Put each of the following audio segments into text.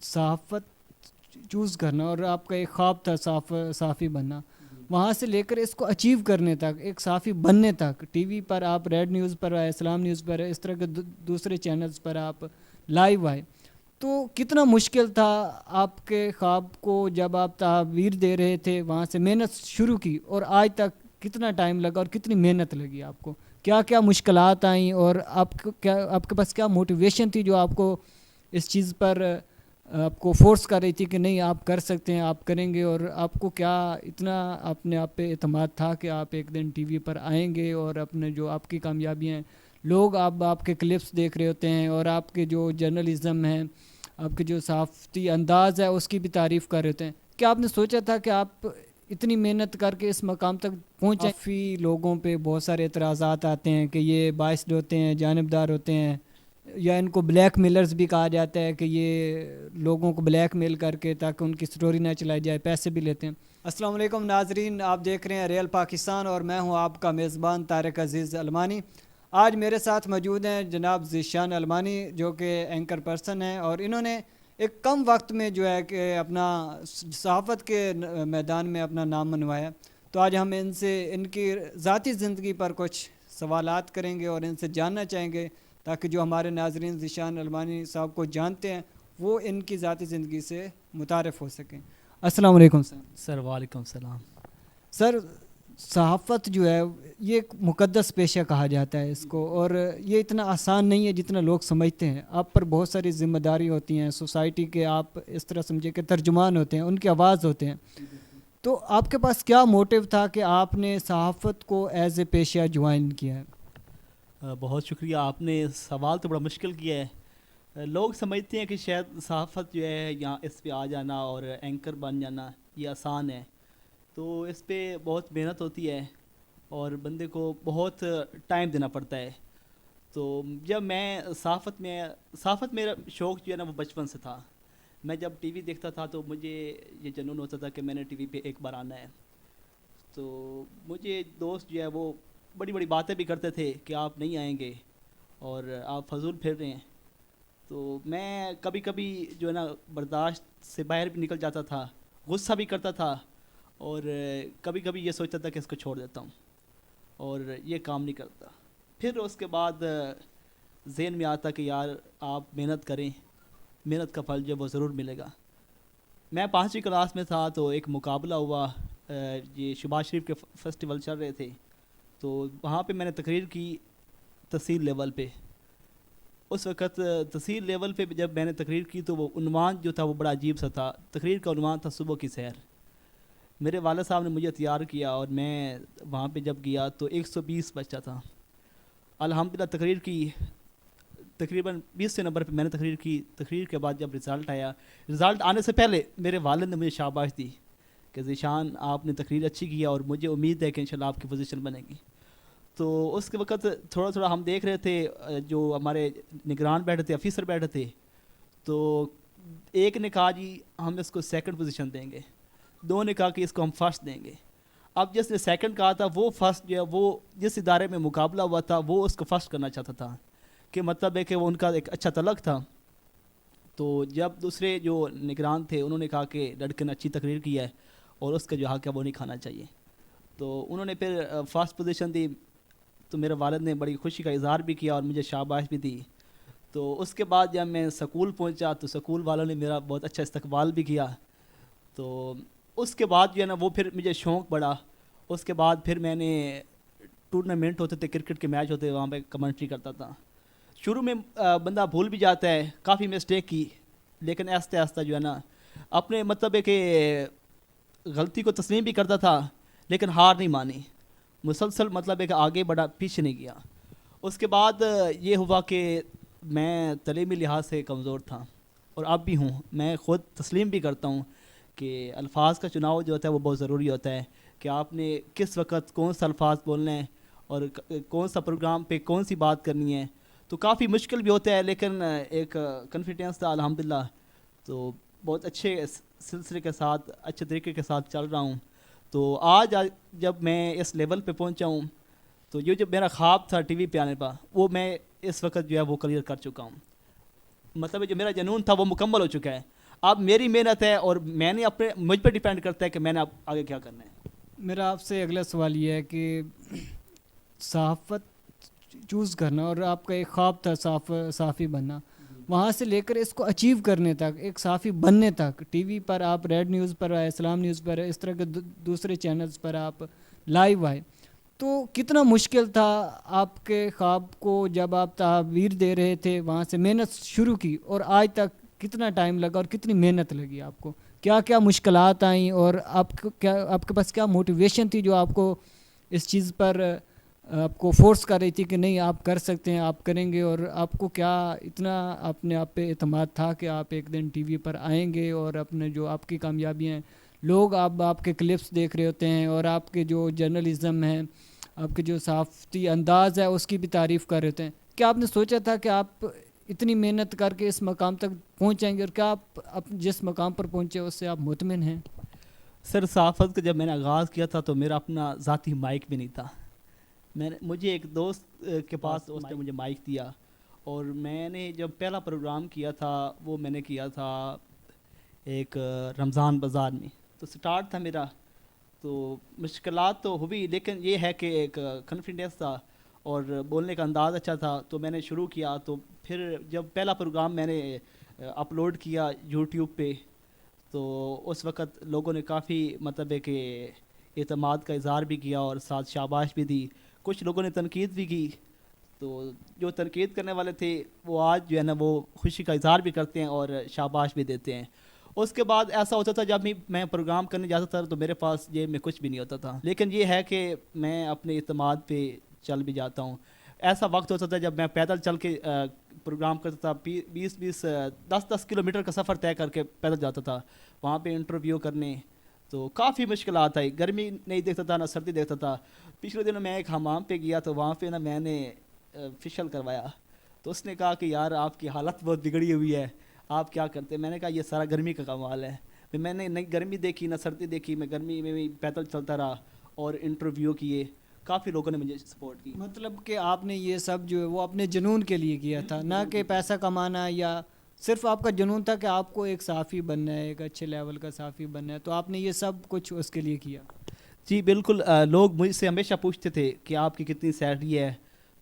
صحافت چوز کرنا اور آپ کا ایک خواب تھا صحافی بننا، وہاں سے لے کر اس کو اچیو کرنے تک، ایک صحافی بننے تک، ٹی وی پر آپ ریڈ نیوز پر آئے، اسلام نیوز پر آئے، اس طرح کے دوسرے چینلز پر آپ لائیو آئے، تو کتنا مشکل تھا آپ کے خواب کو جب آپ تعبیر دے رہے تھے وہاں سے محنت شروع کی، اور آج تک کتنا ٹائم لگا اور کتنی محنت لگی آپ کو؟ کیا کیا مشکلات آئیں اور آپ کے پاس کیا موٹیویشن تھی جو آپ کو اس چیز پر آپ کو فورس کر رہی تھی کہ نہیں آپ کر سکتے ہیں، آپ کریں گے؟ اور آپ کو کیا اتنا اپنے آپ پہ اعتماد تھا کہ آپ ایک دن ٹی وی پر آئیں گے اور اپنے جو آپ کی کامیابیاں ہیں، لوگ آپ کے کلپس دیکھ رہے ہوتے ہیں اور آپ کے جو جرنلزم ہے، آپ کے جو صحافتی انداز ہے اس کی بھی تعریف کر رہے ہوتے ہیں؟ کیا آپ نے سوچا تھا کہ آپ اتنی محنت کر کے اس مقام تک پہنچیں؟ کافی لوگوں پہ بہت سارے اعتراضات آتے ہیں کہ یہ باعث ہوتے ہیں، جانبدار ہوتے ہیں، یا ان کو بلیک میلرز بھی کہا جاتا ہے کہ یہ لوگوں کو بلیک میل کر کے تاکہ ان کی سٹوری نہ چلائی جائے پیسے بھی لیتے ہیں۔ السلام علیکم ناظرین، آپ دیکھ رہے ہیں ریئل پاکستان اور میں ہوں آپ کا میزبان طارق عزیز المانی۔ آج میرے ساتھ موجود ہیں جناب ذیشان المانی جو کہ اینکر پرسن ہیں، اور انہوں نے ایک کم وقت میں جو ہے کہ اپنا صحافت کے میدان میں اپنا نام منوایا۔ تو آج ہم ان سے ان کی ذاتی زندگی پر کچھ سوالات کریں گے اور ان سے جاننا چاہیں گے تاکہ جو ہمارے ناظرین ذیشان المانی صاحب کو جانتے ہیں وہ ان کی ذاتی زندگی سے متعارف ہو سکیں۔ السلام علیکم سر۔ سر وعلیکم السلام۔ سر، صحافت جو ہے یہ ایک مقدس پیشہ کہا جاتا ہے اس کو، اور یہ اتنا آسان نہیں ہے جتنا لوگ سمجھتے ہیں۔ آپ پر بہت ساری ذمہ داری ہوتی ہیں، سوسائٹی کے آپ اس طرح سمجھے کہ ترجمان ہوتے ہیں، ان کی آواز ہوتے ہیں۔ تو آپ کے پاس کیا موٹیو تھا کہ آپ نے صحافت کو ایز اے پیشہ جوائن کیا ہے؟ بہت شکریہ، آپ نے سوال تو بڑا مشکل کیا ہے۔ لوگ سمجھتے ہیں کہ شاید صحافت جو ہے یہاں اس پہ آ جانا اور اینکر بن جانا یہ آسان ہے، تو اس پہ بہت محنت ہوتی ہے اور بندے کو بہت ٹائم دینا پڑتا ہے۔ تو جب میں صحافت میرا شوق جو ہے نا وہ بچپن سے تھا۔ میں جب ٹی وی دیکھتا تھا تو مجھے یہ جنون ہوتا تھا کہ میں نے ٹی وی پہ ایک بار آنا ہے۔ تو مجھے دوست جو ہے وہ بڑی بڑی باتیں بھی کرتے تھے کہ آپ نہیں آئیں گے اور آپ فضول پھر رہے ہیں۔ تو میں کبھی کبھی جو ہے نا برداشت سے باہر بھی نکل جاتا تھا، غصہ بھی کرتا تھا، اور کبھی کبھی یہ سوچتا تھا کہ اس کو چھوڑ دیتا ہوں اور یہ کام نہیں کرتا۔ پھر اس کے بعد ذہن میں آتا کہ یار آپ محنت کریں، محنت کا پھل جو ہے وہ ضرور ملے گا۔ میں 5ویں کلاس میں تھا تو ایک مقابلہ ہوا، یہ شباز شریف کے فیسٹیول چل رہے تھے، تو وہاں پہ میں نے تقریر کی تحصیل لیول پہ۔ اس وقت تحصیل لیول پہ جب میں نے تقریر کی تو وہ عنوان جو تھا وہ بڑا عجیب سا تھا۔ تقریر کا عنوان تھا صبح کی سیر۔ میرے والد صاحب نے مجھے تیار کیا اور میں وہاں پہ جب گیا تو 120 بچہ تھا۔ الحمدللہ تقریر کی، تقریباً 20 نمبر پہ میں نے تقریر کی۔ تقریر کے بعد جب رزلٹ آیا، رزلٹ آنے سے پہلے میرے والد نے مجھے شاباش دی کہ ذیشان آپ نے تقریر اچھی کی ہے اور مجھے امید ہے کہ انشاءاللہ آپ کی پوزیشن بنے گی۔ تو اس کے وقت تھوڑا تھوڑا ہم دیکھ رہے تھے، جو ہمارے نگران بیٹھے تھے، آفیسر بیٹھے تھے، تو ایک نے کہا جی ہم اس کو سیکنڈ پوزیشن دیں گے، دو نے کہا کہ اس کو ہم فرسٹ دیں گے۔ اب جس نے سیکنڈ کہا تھا وہ فرسٹ جو ہے وہ جس ادارے میں مقابلہ ہوا تھا وہ اس کو فرسٹ کرنا چاہتا تھا، کہ مطلب ہے کہ وہ ان کا ایک اچھا تعلق تھا۔ تو جب دوسرے جو نگران تھے انہوں نے کہا کہ لڑکے نے اچھی تقریر کی ہے اور اس کا جو حق ہے وہ نہیں کھانا چاہیے، تو انہوں نے پھر فرسٹ پوزیشن دی۔ تو میرے والد نے بڑی خوشی کا اظہار بھی کیا اور مجھے شاباش بھی دی۔ تو اس کے بعد جب میں سکول پہنچا تو سکول والوں نے میرا بہت اچھا استقبال بھی کیا۔ تو اس کے بعد جو ہے نا وہ پھر مجھے شوق بڑھا۔ اس کے بعد پھر میں نے ٹورنامنٹ ہوتے تھے، کرکٹ کے میچ ہوتے، وہاں پہ کمنٹری کرتا تھا۔ شروع میں بندہ بھول بھی جاتا ہے، کافی مسٹیک کی، لیکن آہستہ آہستہ جو ہے نا اپنے مطلب ہے کہ غلطی کو تسلیم بھی کرتا تھا لیکن ہار نہیں مانی، مسلسل مطلب ہے کہ آگے بڑھا، پیچھے نہیں گیا۔ اس کے بعد یہ ہوا کہ میں تعلیمی لحاظ سے کمزور تھا اور اب بھی ہوں۔ میں خود تسلیم بھی کرتا ہوں کہ الفاظ کا چناؤ جو ہوتا ہے وہ بہت ضروری ہوتا ہے، کہ آپ نے کس وقت کون سا الفاظ بولنے ہیں اور کون سا پروگرام پہ کون سی بات کرنی ہے۔ تو کافی مشکل بھی ہوتا ہے لیکن ایک کانفیڈنس تھا الحمدللہ۔ تو بہت اچھے سلسلے کے ساتھ، اچھے طریقے کے ساتھ چل رہا ہوں۔ تو آج جب میں اس لیول پہ پہنچا ہوں تو یہ جو میرا خواب تھا ٹی وی پہ آنے کا وہ میں اس وقت جو ہے وہ کلیئر کر چکا ہوں۔ مطلب جو میرا جنون تھا وہ مکمل ہو چکا ہے۔ اب میری محنت ہے اور میں نے اپنے مجھ پہ ڈیپینڈ کرتا ہے کہ میں نے اب آگے کیا کرنا ہے. میرا آپ سے اگلا سوال یہ ہے کہ صحافت چوز کرنا اور آپ کا ایک خواب تھا صحافی بننا، وہاں سے لے کر اس کو اچیو کرنے تک، ایک صحافی بننے تک، ٹی وی پر آپ ریڈ نیوز پر آئے، اسلام نیوز پر آئے، اس طرح کے دوسرے چینلز پر آپ لائیو آئے، تو کتنا مشکل تھا آپ کے خواب کو جب آپ تعبیر دے رہے تھے وہاں سے محنت شروع کی، اور آج تک کتنا ٹائم لگا اور کتنی محنت لگی آپ کو؟ کیا کیا مشکلات آئیں اور آپ کے پاس کیا موٹیویشن تھی جو آپ کو اس چیز پر آپ کو فورس کر رہی تھی کہ نہیں آپ کر سکتے ہیں، آپ کریں گے؟ اور آپ کو کیا اتنا اپنے آپ پہ اعتماد تھا کہ آپ ایک دن ٹی وی پر آئیں گے اور اپنے جو آپ کی کامیابیاں ہیں، لوگ آپ کے کلپس دیکھ رہے ہوتے ہیں اور آپ کے جو جرنلزم ہے، آپ کے جو صحافتی انداز ہے اس کی بھی تعریف کر رہے ہوتے ہیں؟ کیا آپ نے سوچا تھا کہ آپ اتنی محنت کر کے اس مقام تک پہنچیں گے، اور کیا آپ جس مقام پر پہنچے اس سے آپ مطمئن ہیں؟ سر صحافت کا جب میں نے آغاز کیا تھا تو میرا اپنا ذاتی مائک بھی نہیں تھا. مجھے ایک دوست کے پاس اس نے مجھے مائک دیا، اور میں نے جب پہلا پروگرام کیا تھا وہ میں نے کیا تھا ایک رمضان بازار میں. تو سٹارٹ تھا میرا، تو مشکلات تو ہوئی، لیکن یہ ہے کہ ایک کانفیڈنس تھا اور بولنے کا انداز اچھا تھا. تو میں نے شروع کیا، تو پھر جب پہلا پروگرام میں نے اپلوڈ کیا یوٹیوب پہ، تو اس وقت لوگوں نے کافی مطلب ہے کہ اعتماد کا اظہار بھی کیا اور ساتھ شاباش بھی دی. کچھ لوگوں نے تنقید بھی کی، تو جو تنقید کرنے والے تھے وہ آج جو ہے نا وہ خوشی کا اظہار بھی کرتے ہیں اور شاباش بھی دیتے ہیں. اس کے بعد ایسا ہوتا تھا جب میں پروگرام کرنے جاتا تھا تو میرے پاس جیب میں کچھ بھی نہیں ہوتا تھا، لیکن یہ ہے کہ میں اپنے اعتماد پہ چل بھی جاتا ہوں. ایسا وقت ہوتا تھا جب میں پیدل چل کے پروگرام کرتا تھا، 10 کلومیٹر کا سفر طے کر کے پیدل جاتا تھا وہاں پہ انٹرویو کرنے. تو کافی مشکلات آئی، گرمی نہیں دیکھتا تھا نہ سردی دیکھتا تھا. پچھلے دنوں میں ایک حمام پہ گیا تو وہاں پہ نا میں نے فیشل کروایا، تو اس نے کہا کہ یار آپ کی حالت بہت بگڑی ہوئی ہے، آپ کیا کرتے ہیں؟ میں نے کہا یہ سارا گرمی کا کمال ہے. پھر میں نے نہ گرمی دیکھی نہ سردی دیکھی، میں گرمی میں بھی پیدل چلتا رہا اور انٹرویو کیے. کافی لوگوں نے مجھے سپورٹ کی. مطلب کہ آپ نے یہ سب جو ہے وہ اپنے جنون کے لیے کیا تھا، نہ کہ پیسہ کمانا، یا صرف آپ کا جنون تھا کہ آپ کو ایک صحافی بننا ہے، ایک اچھے لیول کا صحافی بننا ہے، تو آپ نے یہ سب کچھ اس کے لیے کیا؟ جی بالکل. لوگ مجھ سے ہمیشہ پوچھتے تھے کہ آپ کی کتنی سیلری ہے،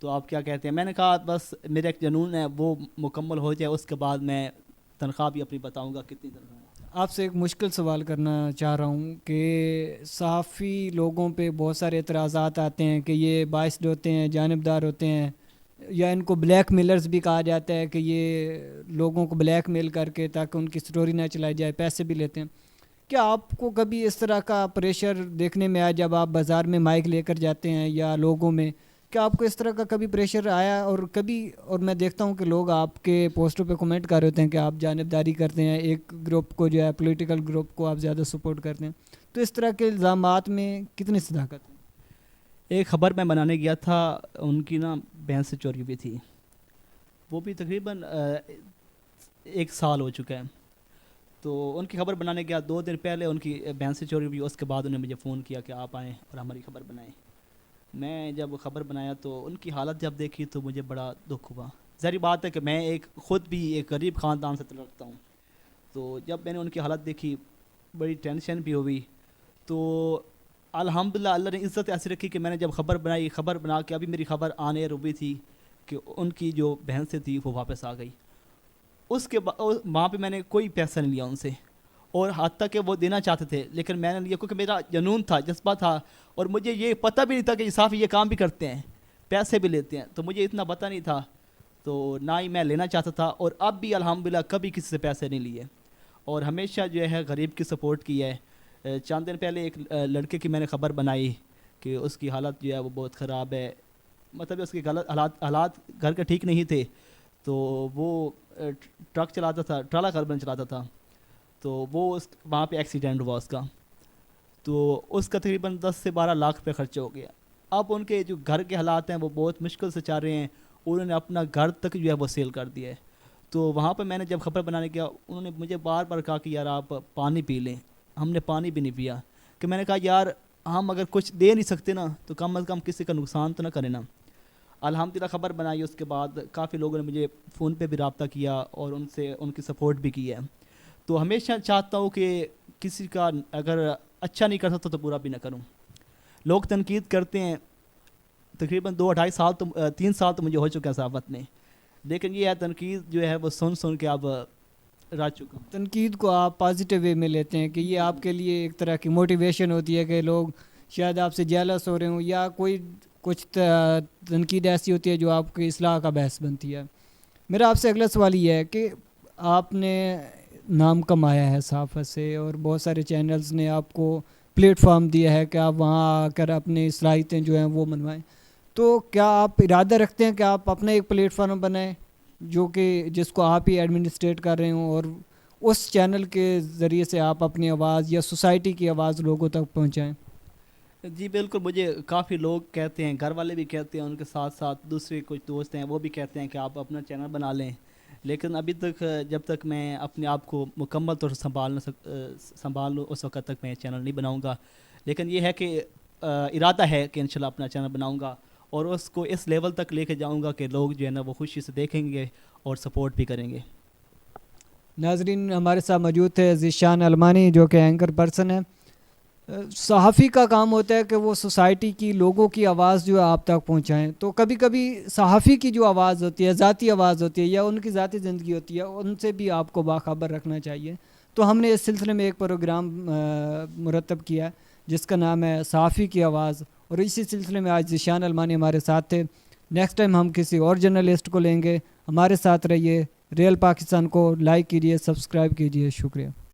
تو آپ کیا کہتے ہیں؟ میں نے کہا بس میرا ایک جنون ہے وہ مکمل ہو جائے، اس کے بعد میں تنخواہ بھی اپنی بتاؤں گا کتنی تنخواہ ہے. آپ سے ایک مشکل سوال کرنا چاہ رہا ہوں کہ صحافی لوگوں پہ بہت سارے اعتراضات آتے ہیں کہ یہ باعث ہوتے ہیں، جانبدار ہوتے ہیں، یا ان کو بلیک میلرز بھی کہا جاتا ہے کہ یہ لوگوں کو بلیک میل کر کے تاکہ ان کی سٹوری نہ چلائی جائے پیسے بھی لیتے ہیں. کیا آپ کو کبھی اس طرح کا پریشر دیکھنے میں آیا جب آپ بازار میں مائک لے کر جاتے ہیں یا لوگوں میں؟ کیا آپ کو اس طرح کا کبھی پریشر آیا؟ اور میں دیکھتا ہوں کہ لوگ آپ کے پوسٹوں پہ کمنٹ کر رہے ہوتے ہیں کہ آپ جانبداری کرتے ہیں، ایک گروپ کو جو ہے پولیٹیکل گروپ کو آپ زیادہ سپورٹ کرتے ہیں، تو اس طرح کے الزامات میں کتنی صداقت ہے؟ ایک خبر میں بنانے گیا تھا، ان کی نا بہن سے چوری ہوئی تھی، وہ بھی تقریباً 1 سال ہو چکا ہے. تو ان کی خبر بنانے گیا، 2 دن پہلے ان کی بہن سے چوری ہوئی. اس کے بعد انہوں نے مجھے فون کیا کہ آپ آئیں اور ہماری خبر بنائیں. میں جب خبر بنایا تو ان کی حالت جب دیکھی تو مجھے بڑا دکھ ہوا. ظاہری بات ہے کہ میں خود بھی ایک غریب خاندان سے تعلق رکھتا ہوں، تو جب میں نے ان کی حالت دیکھی بڑی ٹینشن بھی ہوئی. تو الحمدللہ اللہ نے عزت ایسی رکھی کہ میں نے جب خبر بنا کے ابھی میری خبر آنے ہوئی تھی کہ ان کی جو بہن سے تھی وہ واپس آ گئی. اس کے وہاں پہ میں نے کوئی پیسہ نہیں لیا ان سے، اور حتیٰ کہ وہ دینا چاہتے تھے لیکن میں نے لیا کیونکہ میرا جنون تھا، جذبہ تھا، اور مجھے یہ پتہ بھی نہیں تھا کہ صحافی یہ کام بھی کرتے ہیں، پیسے بھی لیتے ہیں. تو مجھے اتنا پتہ نہیں تھا، تو نہ ہی میں لینا چاہتا تھا، اور اب بھی الحمدللہ کبھی کسی سے پیسے نہیں لیے، اور ہمیشہ جو ہے غریب کی سپورٹ کی ہے. چند دن پہلے ایک لڑکے کی میں نے خبر بنائی کہ اس کی حالت جو ہے وہ بہت خراب ہے، مطلب اس کی حالات گھر کے ٹھیک نہیں تھے. تو وہ ٹرک چلاتا تھا، ٹرالا کاربن چلاتا تھا، تو وہ وہاں پہ ایکسیڈنٹ ہوا اس کا. تو اس کا تقریباً 10 سے 12 لاکھ روپے خرچ ہو گیا. اب ان کے جو گھر کے حالات ہیں وہ بہت مشکل سے چل رہے ہیں، انہوں نے اپنا گھر تک جو ہے وہ سیل کر دیا ہے. تو وہاں پہ میں نے جب خبر بنانے گیا انہوں نے مجھے بار بار کہا کہ یار آپ پانی پی لیں. ہم نے پانی بھی نہیں پیا، کہ میں نے کہا یار ہم اگر کچھ دے نہیں سکتے نا تو کم از کم کسی کا نقصان تو نہ کریں نا. الحمدللہ خبر بنائی، اس کے بعد کافی لوگوں نے مجھے فون پہ بھی رابطہ کیا اور ان کی سپورٹ بھی کی ہے. تو ہمیشہ چاہتا ہوں کہ کسی کا اگر اچھا نہیں کر سکتا تو برا بھی نہ کروں. لوگ تنقید کرتے ہیں, تقریباً 2-2.5 سال تو 3 سال تو مجھے ہو چکا ہے صحافت میں, لیکن یہ ہے تنقید جو ہے وہ سن کے اب رہ چکا ہوں. تنقید کو آپ پازیٹیو وے میں لیتے ہیں کہ یہ آپ کے لیے ایک طرح کی موٹیویشن ہوتی ہے کہ لوگ شاید آپ سے جیلس ہو رہے ہوں, یا کوئی کچھ تنقید ایسی ہوتی ہے جو آپ کی اصلاح کا باعث بنتی ہے. میرا آپ سے اگلا سوال یہ ہے کہ آپ نے نام کمایا ہے صحافت سے, اور بہت سارے چینلز نے آپ کو پلیٹ فارم دیا ہے کہ آپ وہاں آ کر اپنی صلاحیتیں جو ہیں وہ منوائیں. تو کیا آپ ارادہ رکھتے ہیں کہ آپ اپنا ایک پلیٹ فارم بنائیں جو کہ جس کو آپ ہی ایڈمنسٹریٹ کر رہے ہوں, اور اس چینل کے ذریعے سے آپ اپنی آواز یا سوسائٹی کی آواز لوگوں تک پہنچائیں؟ جی بالکل, مجھے کافی لوگ کہتے ہیں, گھر والے بھی کہتے ہیں, ان کے ساتھ ساتھ دوسرے کچھ دوست ہیں وہ بھی کہتے ہیں کہ آپ اپنا چینل بنا لیں, لیکن ابھی تک جب تک میں اپنے آپ کو مکمل طور سے سنبھال لوں اس وقت تک میں چینل نہیں بناؤں گا. لیکن یہ ہے کہ ارادہ ہے کہ انشاءاللہ اپنا چینل بناؤں گا اور اس کو اس لیول تک لے کے جاؤں گا کہ لوگ جو ہے نا وہ خوشی سے دیکھیں گے اور سپورٹ بھی کریں گے. ناظرین, ہمارے ساتھ موجود تھے ذیشان المانی جو کہ اینکر پرسن ہے. صحافی کا کام ہوتا ہے کہ وہ سوسائٹی کی لوگوں کی آواز جو ہے آپ تک پہنچائیں. تو کبھی کبھی صحافی کی جو آواز ہوتی ہے, ذاتی آواز ہوتی ہے یا ان کی ذاتی زندگی ہوتی ہے, ان سے بھی آپ کو باخبر رکھنا چاہیے. تو ہم نے اس سلسلے میں ایک پروگرام مرتب کیا جس کا نام ہے صحافی کی آواز, اور اسی سلسلے میں آج ذیشان المانی ہمارے ساتھ تھے. نیکسٹ ٹائم ہم کسی اور جرنلسٹ کو لیں گے. ہمارے ساتھ رہیے. ریئل پاکستان کو لائک کیجیے, سبسکرائب کیجیے. شکریہ.